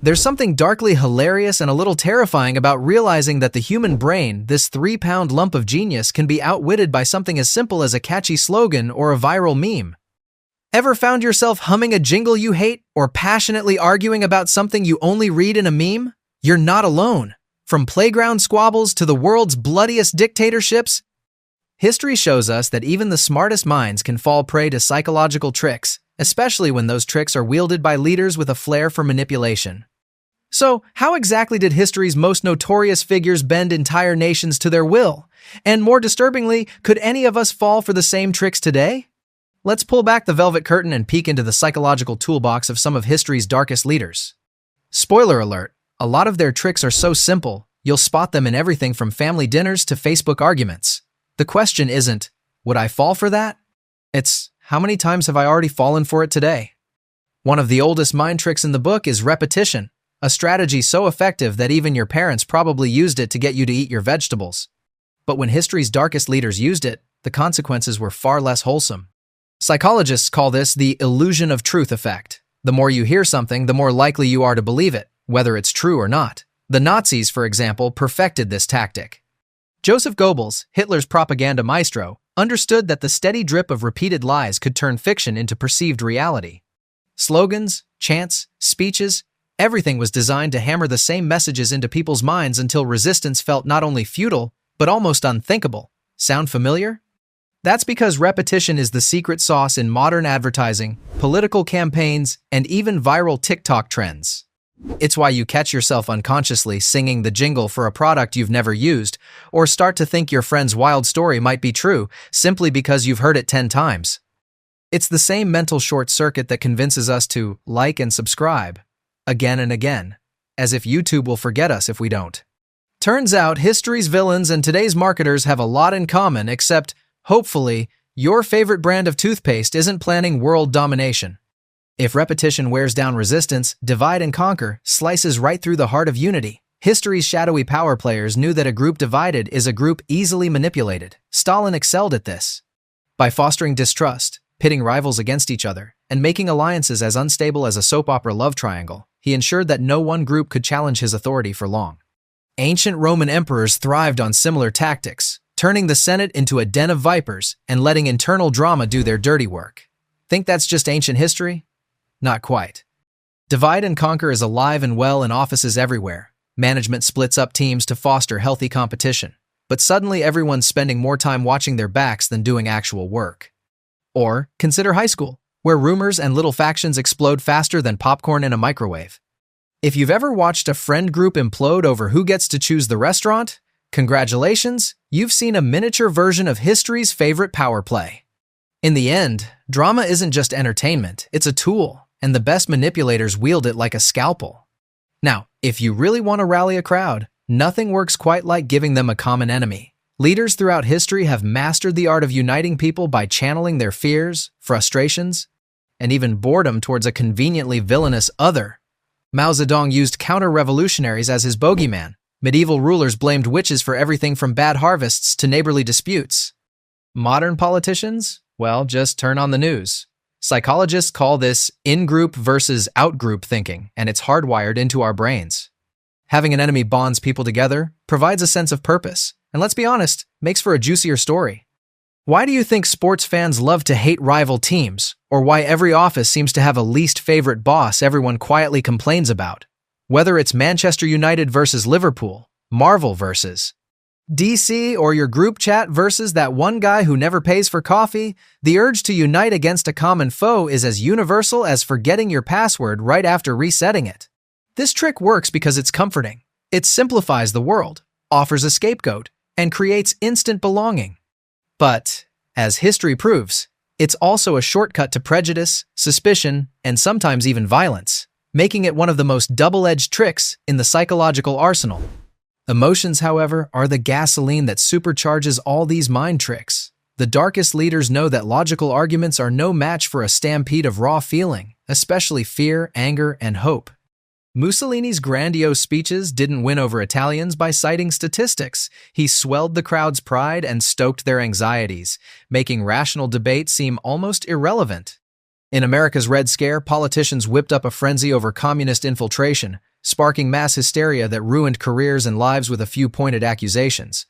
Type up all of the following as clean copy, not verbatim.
There's something darkly hilarious and a little terrifying about realizing that the human brain, this 3-pound lump of genius, can be outwitted by something as simple as a catchy slogan or a viral meme. Ever found yourself humming a jingle you hate or passionately arguing about something you only read in a meme? You're not alone. From playground squabbles to the world's bloodiest dictatorships, history shows us that even the smartest minds can fall prey to psychological tricks, especially when those tricks are wielded by leaders with a flair for manipulation. So, how exactly did history's most notorious figures bend entire nations to their will? And more disturbingly, could any of us fall for the same tricks today? Let's pull back the velvet curtain and peek into the psychological toolbox of some of history's darkest leaders. Spoiler alert, a lot of their tricks are so simple, you'll spot them in everything from family dinners to Facebook arguments. The question isn't, would I fall for that? It's, how many times have I already fallen for it today? One of the oldest mind tricks in the book is repetition, a strategy so effective that even your parents probably used it to get you to eat your vegetables. But when history's darkest leaders used it, the consequences were far less wholesome. Psychologists call this the illusion of truth effect. The more you hear something, the more likely you are to believe it, whether it's true or not. The Nazis, for example, perfected this tactic. Joseph Goebbels, Hitler's propaganda maestro, understood that the steady drip of repeated lies could turn fiction into perceived reality. Slogans, chants, speeches, everything was designed to hammer the same messages into people's minds until resistance felt not only futile, but almost unthinkable. Sound familiar? That's because repetition is the secret sauce in modern advertising, political campaigns, and even viral TikTok trends. It's why you catch yourself unconsciously singing the jingle for a product you've never used, or start to think your friend's wild story might be true simply because you've heard it 10 times. It's the same mental short circuit that convinces us to like and subscribe again and again, as if YouTube will forget us if we don't. Turns out history's villains and today's marketers have a lot in common, except, hopefully, your favorite brand of toothpaste isn't planning world domination. If repetition wears down resistance, divide and conquer slices right through the heart of unity. History's shadowy power players knew that a group divided is a group easily manipulated. Stalin excelled at this. By fostering distrust, pitting rivals against each other, and making alliances as unstable as a soap opera love triangle, he ensured that no one group could challenge his authority for long. Ancient Roman emperors thrived on similar tactics, turning the Senate into a den of vipers and letting internal drama do their dirty work. Think that's just ancient history? Not quite. Divide and conquer is alive and well in offices everywhere. Management splits up teams to foster healthy competition, but suddenly everyone's spending more time watching their backs than doing actual work. Or consider high school, where rumors and little factions explode faster than popcorn in a microwave. If you've ever watched a friend group implode over who gets to choose the restaurant, congratulations, you've seen a miniature version of history's favorite power play. In the end, drama isn't just entertainment, it's a tool, and the best manipulators wield it like a scalpel. Now, if you really want to rally a crowd, nothing works quite like giving them a common enemy. Leaders throughout history have mastered the art of uniting people by channeling their fears, frustrations, and even boredom towards a conveniently villainous other. Mao Zedong used counter-revolutionaries as his bogeyman. Medieval rulers blamed witches for everything from bad harvests to neighborly disputes. Modern politicians? Well, just turn on the news. Psychologists call this in-group versus out-group thinking, and it's hardwired into our brains. Having an enemy bonds people together, provides a sense of purpose, and let's be honest, makes for a juicier story. Why do you think sports fans love to hate rival teams, or why every office seems to have a least favorite boss everyone quietly complains about? Whether it's Manchester United versus Liverpool, Marvel versus DC, or your group chat versus that one guy who never pays for coffee, the urge to unite against a common foe is as universal as forgetting your password right after resetting it. This trick works because it's comforting. It simplifies the world, offers a scapegoat, and creates instant belonging. But, as history proves, it's also a shortcut to prejudice, suspicion, and sometimes even violence, making it one of the most double-edged tricks in the psychological arsenal. Emotions, however, are the gasoline that supercharges all these mind tricks. The darkest leaders know that logical arguments are no match for a stampede of raw feeling, especially fear, anger, and hope. Mussolini's grandiose speeches didn't win over Italians by citing statistics. He swelled the crowd's pride and stoked their anxieties, making rational debate seem almost irrelevant. In America's Red Scare, politicians whipped up a frenzy over communist infiltration, sparking mass hysteria that ruined careers and lives with a few pointed accusations.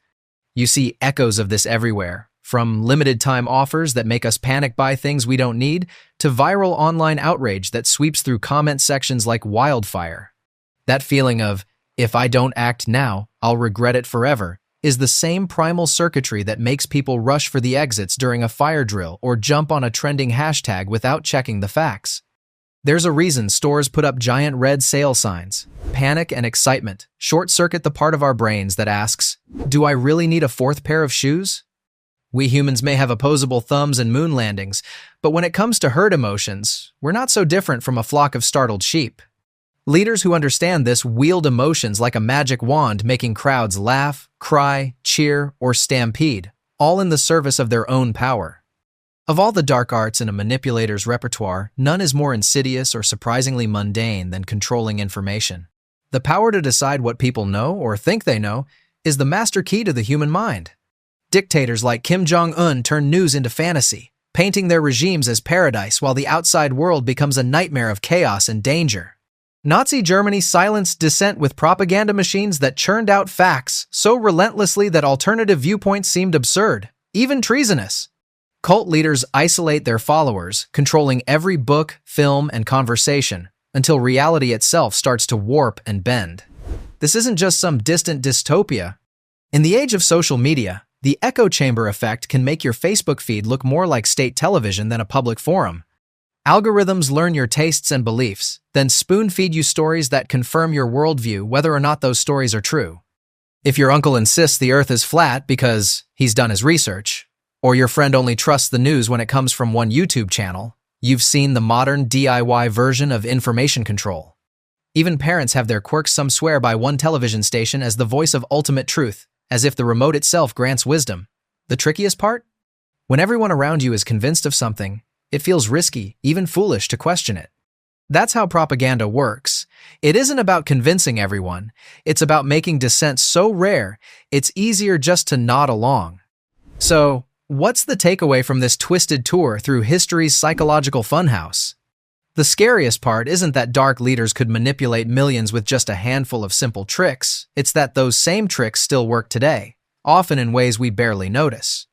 You see echoes of this everywhere, from limited-time offers that make us panic buy things we don't need, to viral online outrage that sweeps through comment sections like wildfire. That feeling of, if I don't act now, I'll regret it forever, is the same primal circuitry that makes people rush for the exits during a fire drill or jump on a trending hashtag without checking the facts. There's a reason stores put up giant red sale signs. Panic and excitement short-circuit the part of our brains that asks, do I really need a fourth pair of shoes? We humans may have opposable thumbs and moon landings, but when it comes to herd emotions, we're not so different from a flock of startled sheep. Leaders who understand this wield emotions like a magic wand, making crowds laugh, cry, cheer, or stampede, all in the service of their own power. Of all the dark arts in a manipulator's repertoire, none is more insidious or surprisingly mundane than controlling information. The power to decide what people know or think they know is the master key to the human mind. Dictators like Kim Jong-un turn news into fantasy, painting their regimes as paradise while the outside world becomes a nightmare of chaos and danger. Nazi Germany silenced dissent with propaganda machines that churned out facts so relentlessly that alternative viewpoints seemed absurd, even treasonous. Cult leaders isolate their followers, controlling every book, film, and conversation, until reality itself starts to warp and bend. This isn't just some distant dystopia. In the age of social media, the echo chamber effect can make your Facebook feed look more like state television than a public forum. Algorithms learn your tastes and beliefs, then spoon-feed you stories that confirm your worldview whether or not those stories are true. If your uncle insists the earth is flat because he's done his research, or your friend only trusts the news when it comes from one YouTube channel, you've seen the modern DIY version of information control. Even parents have their quirks. Some swear by one television station as the voice of ultimate truth, as if the remote itself grants wisdom. The trickiest part? When everyone around you is convinced of something, it feels risky, even foolish, to question it. That's how propaganda works. It isn't about convincing everyone. It's about making dissent so rare, it's easier just to nod along. So, what's the takeaway from this twisted tour through history's psychological funhouse? The scariest part isn't that dark leaders could manipulate millions with just a handful of simple tricks. It's that those same tricks still work today, often in ways we barely notice.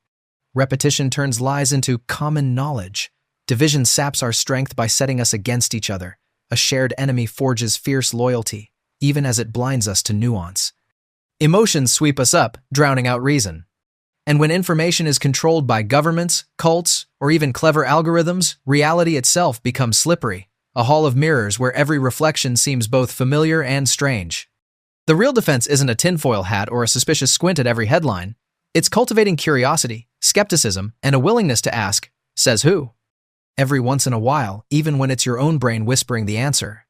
Repetition turns lies into common knowledge. Division saps our strength by setting us against each other. A shared enemy forges fierce loyalty, even as it blinds us to nuance. Emotions sweep us up, drowning out reason. And when information is controlled by governments, cults, or even clever algorithms, reality itself becomes slippery, a hall of mirrors where every reflection seems both familiar and strange. The real defense isn't a tinfoil hat or a suspicious squint at every headline. It's cultivating curiosity, skepticism, and a willingness to ask, says who? Every once in a while, even when it's your own brain whispering the answer.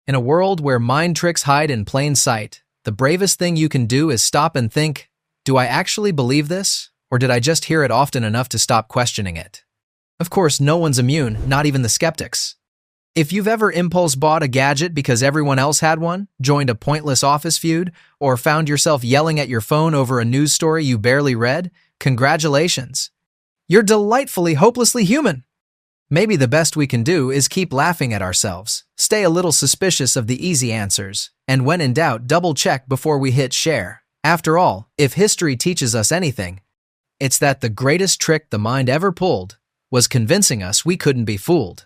In a world where mind tricks hide in plain sight, the bravest thing you can do is stop and think, do I actually believe this, or did I just hear it often enough to stop questioning it? Of course, no one's immune, not even the skeptics. If you've ever impulse bought a gadget because everyone else had one, joined a pointless office feud, or found yourself yelling at your phone over a news story you barely read, congratulations. You're delightfully, hopelessly human. Maybe the best we can do is keep laughing at ourselves, stay a little suspicious of the easy answers, and when in doubt, double-check before we hit share. After all, if history teaches us anything, it's that the greatest trick the mind ever pulled was convincing us we couldn't be fooled.